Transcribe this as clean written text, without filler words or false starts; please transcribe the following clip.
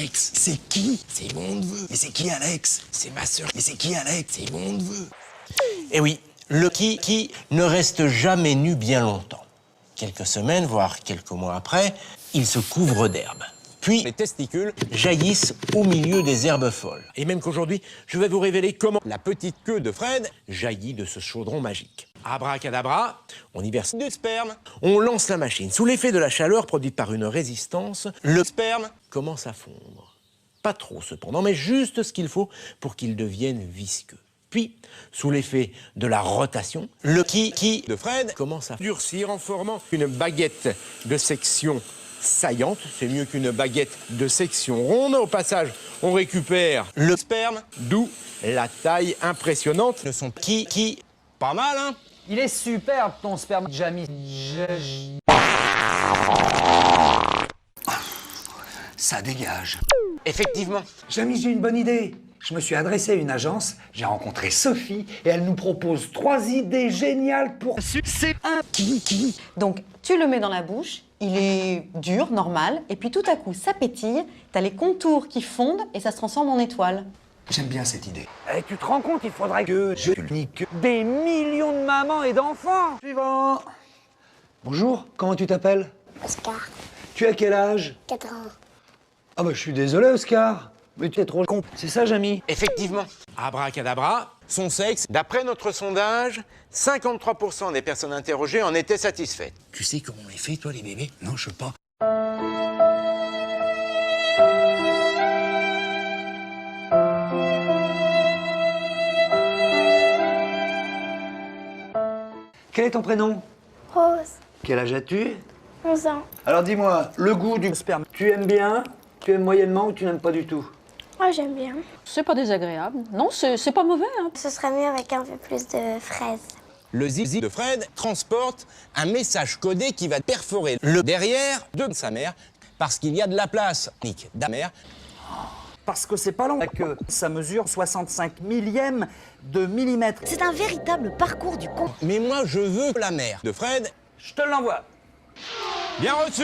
Alex? C'est qui? C'est mon neveu. Mais c'est qui Alex? C'est ma sœur. Mais c'est qui Alex? C'est mon neveu. Eh oui, le qui ne reste jamais nu bien longtemps. Quelques semaines, voire quelques mois après, il se couvre d'herbe. Puis, les testicules jaillissent au milieu des herbes folles. Et même qu'aujourd'hui, je vais vous révéler comment la petite queue de Fred jaillit de ce chaudron magique. Abracadabra, on y verse du sperme, on lance la machine. Sous l'effet de la chaleur produite par une résistance, le sperme commence à fondre. Pas trop cependant, mais juste ce qu'il faut pour qu'il devienne visqueux. Puis, sous l'effet de la rotation, le qui de Fred commence à durcir en formant une baguette de section saillante. C'est mieux qu'une baguette de section ronde. Au passage, on récupère le sperme, d'où la taille impressionnante de son qui. Pas mal, hein? Il est superbe ton sperme, Jamie. Ça dégage. Effectivement. Jamy, j'ai une bonne idée. Je me suis adressé à une agence, j'ai rencontré Sophie et elle nous propose 3 idées géniales pour succès. Un qui. Donc, tu le mets dans la bouche, il est dur, normal, et puis tout à coup, ça pétille, t'as les contours qui fondent et ça se transforme en étoile. J'aime bien cette idée. Et tu te rends compte, il faudrait que je nique des millions de mamans et d'enfants. Suivant. Bonjour, comment tu t'appelles? Oscar, Tu as quel âge? 4 ans. Ah bah je suis désolé Oscar, mais tu es trop con. C'est ça Jamy? Effectivement. Abracadabra, son sexe, d'après notre sondage, 53% des personnes interrogées en étaient satisfaites. Tu sais comment on les fait, toi, les bébés? Non, je sais pas. Quel est ton prénom? Rose, Quel âge as-tu? 11 ans. Alors dis-moi, le goût du sperme, tu aimes bien? Tu aimes moyennement ou tu n'aimes pas du tout? Moi, j'aime bien. C'est pas désagréable. Non, c'est pas mauvais, hein. Ce serait mieux avec un peu plus de fraises. Le zizi de Fred transporte un message codé qui va perforer le derrière de sa mère parce qu'il y a de la place. Nick, da mère. Parce que c'est pas long, que ça mesure 65 millièmes de millimètre. C'est un véritable parcours du con. Mais moi, je veux la mère de Fred. Je te l'envoie. Bien reçu.